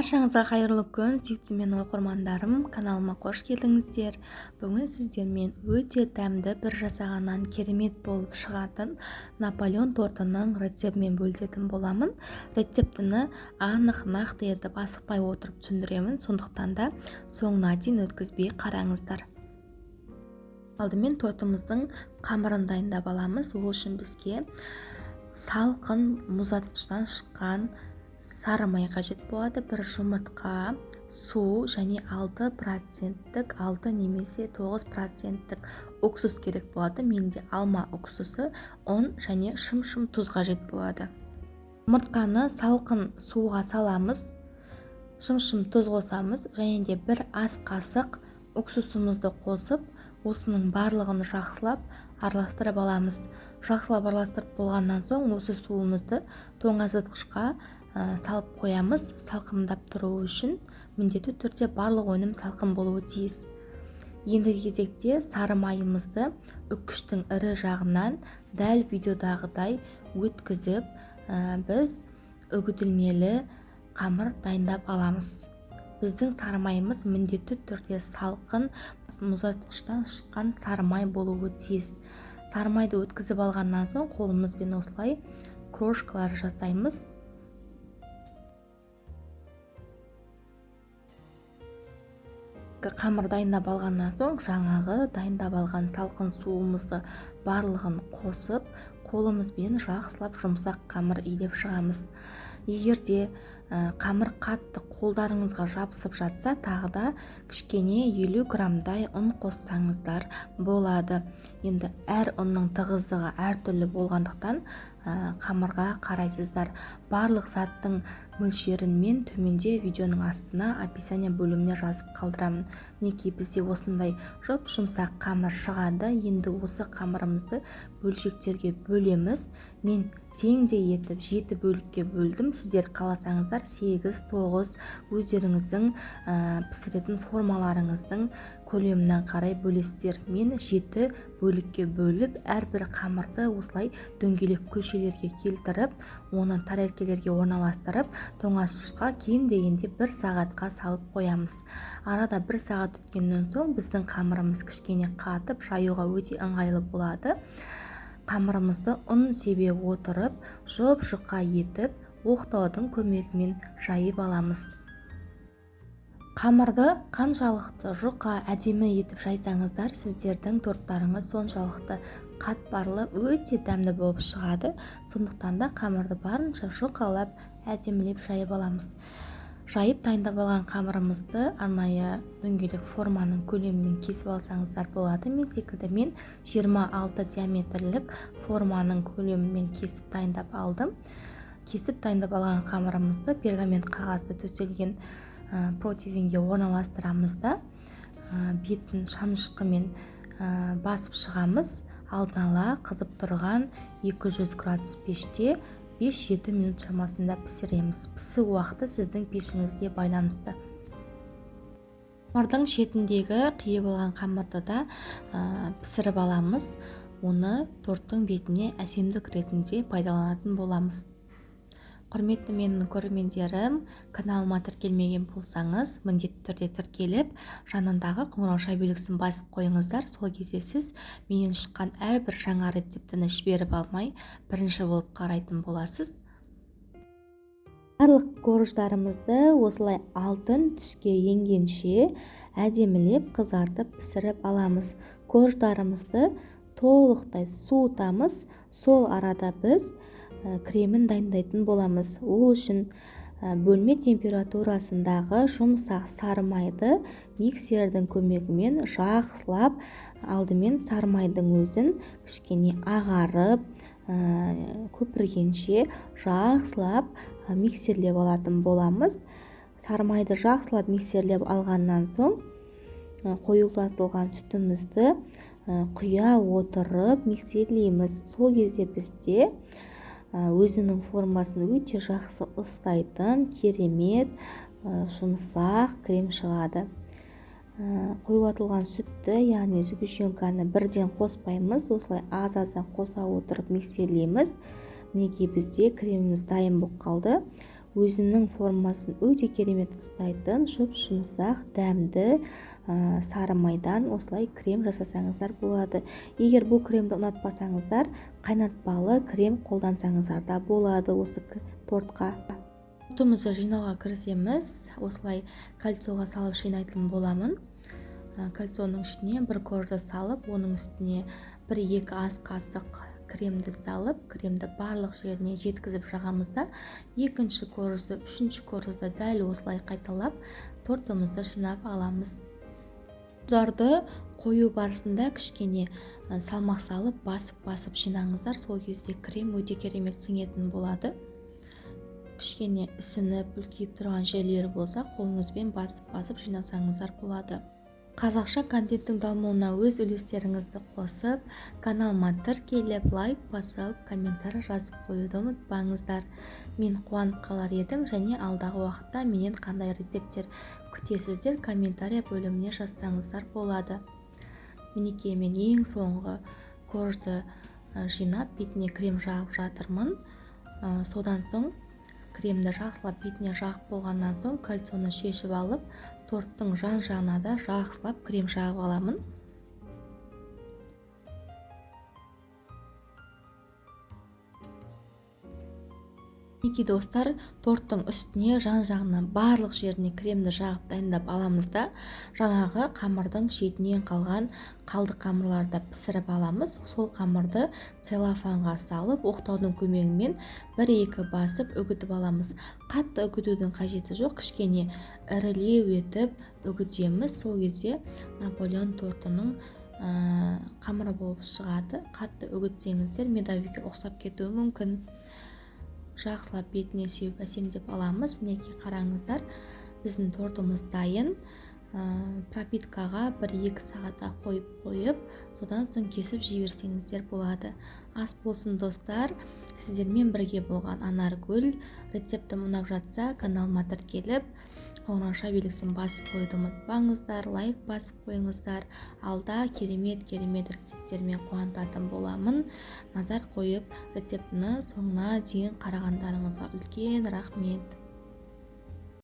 Баршаңызға қайырлы күн, сүйікті менің оқырмандарым, каналыма қош келдіңіздер. Бүгін сіздермен өте дәмді бір жасағаннан керемет болып шығатын Наполеон тортының рецептімен бөлісетін боламын. Рецептіні анық нақты етіп асықпай отырып түсіндіремін, сондықтан да соңына дейін өткізбей қараңыздар. Алдымен тортымыздың қамырын дайындап аламыз. Ол үшін бізге салқын мұздатқыштан шыққан сары май қажет болады. Бір жұмыртқа, су және 6% 6 немесе 9% уксус керек болады. Менде алма уксусы, ұн және шым тұз қажет болады. Жұмыртқаны салқын суға саламыз, шым тұз қосамыз және де бір ас қасық уксусымызды қосып, осының барлығын жақсылап араластырып аламыз. Жақсылап араластырып болғаннан соң осы суымызды тоңазытқышқа салып қоямыз. Салқындап тұру үшін міндетті түрде барлық өнім салқын болуы тиіс. Ендігі кезекте сары майымызды үккіштің ірі жағынан дәл видеодағыдай өткізіп, біз үгітілмелі қамыр дайындап аламыз. Біздің сары майымыз міндетті түрде салқын мұздатқыштан шыққан сары май болуы тиіс. Сары майды өткізіп алғаннан соң қолымызбен осылай крошкалар жасаймыз. Қамыр дайындап алғаннан соң жаңағы дайындап алған салқын суымызды барлығын қосып, қолымызбен жақсылап жұмсақ қамыр илеп шығамыз. Егер де қамыр қатты қолдарыңызға жабысып жатса, тағы да кішкене 50 граммдай ұн қоссаңыздар болады. Енді әр ұнның тығыздығы әртүрлі болғандықтан қамырға қарайсыздар. Барлық заттың мөлшерін мен төменде видеоның астына описание бөліміне жазып қалдырамын. Мінекей бізде осындай жұмсақ қамыр шығады. Енді осы қамырымызды бөлшектерге бөлеміз. Мен теңдей етіп 7 бөлікке бөлдім. Сіздер қаласаңыздар 8-9 өздеріңіздің пісіретін формаларыңыздың көлеміне қарай бөлесіздер. Мен 7 бөлікке бөліп, әрбір қамырды осылай дөңгелек күлшелерге келтіріп, оны тәрелкелерге орналастырып, тоңазытқышқа кем дегенде 1 сағатқа салып қоямыз. Арада 1 сағат өткеннен соң біздің қамырымыз кішкене қатып, жаюға өте ыңғайлы болады. Қамырымызды ұн себе отырып, жұп-жұқа етіп, оқтаудың көмегімен жайып аламыз. Қамырды қаншалықты жұқа әдемі етіп жайсаңыздар, сіздердің торттарыңыз соншалықты қатпарлы, өте дәмді болып шығады. Сондықтан да қамырды барынша жұқалап, әдемілеп жайып аламыз. Жайып дайындап алған қамырымызды арнайы дөңгелек форманың көлемімен кесіп алсаңыздар болады. Мен секілді мен 26 диаметрлік форманың көлемімен кесіп дайындап алдым. Кесіп дайындап алған қамырымызды пергамент қағазда төселген противенге орналастырамыз да, бетін шанышқымен басып шығамыз. Алдын ала қызып тұрған 200 градус пеште 5-7 минут шамасында пісіреміз. Пісу уақыты сіздің пешіңізге байланысты. Қамырдың шетіндегі қиып алған қамырды да пісіріп аламыз. Оны торттың бетіне әсемдік ретінде пайдаланатын боламыз. Құрметті менің көрермендерім, каналыма тіркелмеген болсаңыз, міндетті түрде тіркеліп, жанындағы қоңырау белгісін басып қойыңыздар. Сол кезде сіз менен шыққан әрбір жаңа рецептіні жіберіп алмай, бірінші болып қарайтын боласыз. Барлық корждарымызды осылай алтын түске енгенше әдемілеп қызартып пісіріп аламыз. Корждарымызды толықтай суытамыз. Сол арада біз кремін дайындайтын боламыз. Ол үшін бөлме температурасындағы жұмсақ сары майды миксердің көмегімен жақсылап, алдымен сары майдың өзін кішкене ағарып, көпіргенше жақсылап миксерлеп алатын боламыз. Сары майды жақсылап миксерлеп алғаннан соң қоюлатылған сүтімізді құя отырып миксерлейміз. Сол кезде бізде өзінің формасын өте жақсы ұстайтын керемет жұмсақ крем шығады. Қоюлатылған сүтті, яғни сгущенканы бірден қоспаймыз. Осылай аз-аздан қоса отырып миксерлейміз. Мінекей бізде креміміз дайын болып қалды. өзінің формасын өте керемет ұстайтын жұп-жұмсақ дәмді сары майдан осылай крем жасасаңыздар болады. Егер бұл кремді ұнатпасаңыздар, қайнатпалы крем қолдансаңыздар да болады осы тортқа. Тортымызды жинауға кірісеміз. Осылай кольцоға салып жинайтын боламын. Кольцоның ішіне бір коржды салып, оның үстіне 1-2 ас қасық кремді салып, кремді барлық жеріне жеткізіп жағамыз да, екінші коржды, үшінші коржды дәл осылай қайталап, тортымызды жинап аламыз. Корждарды қою барысында кішкене салмақ салып, басып жинаңыздар. Сол кезде крем өте керемет сіңетін болады. Кішкене ісініп, үлкейіп тұрған жерлері болса, қолыңызбен басып жинасаңыздар болады. Қазақша контенттің дамуына өз үлестеріңізді қосып, каналыма тіркеліп, лайк басып, комментарий жазып қоюды ұмытпаңыздар. Мен қуанып қалар едім, және алдағы уақытта менен қандай рецепттер күтесіздер, комментарий бөліміне жазсаңыздар болады. Мінекей мен ең соңғы коржды жинап, бетіне крем жағып жатырмын. Содан соң кремді жақсылап бетіне жағып болғаннан соң кольцоны шешіп алып, торттың жан-жағына да жақсылап крем жағып аламын. Мінекей достар, торттың үстіне жан-жағына барлық жеріне кремді жағып дайындап аламыз да, жаңағы қамырдың шетінен қалған қалдық қамырларды пісіріп аламыз. Сол қамырды целлофанға салып, оқтаудың көмегімен 1-2 басып үгітіп аламыз. Қатты үгітудің қажеті жоқ, кішкене ірілеу етіп үгітеміз. Сол кезде Наполеон тортының қамыры болып шығады. Қатты үгітсеңіздер медовикке ұқсап кетуі мүмкін. Жақсылап бетіне сеуіп әсемдеп аламыз. Мінекей қараңыздар, біздің тортымыз дайын. Пропиткаға 1-2 сағатқа қойып, содан соң кесіп жіберсеңіздер болады. Ас болсын достар. Сіздермен бірге болған Анаргүл. Рецептім ұнап жатса, каналыма тіркеліп, қоңырау белгісін басып қойуды ұмытпаңыздар, лайк басып қойыңыздар. Алда керемет рецепттермен қуантатын боламын. Назар қойып, рецептіні соңына дейін қарағандарыңызға үлкен рахмет.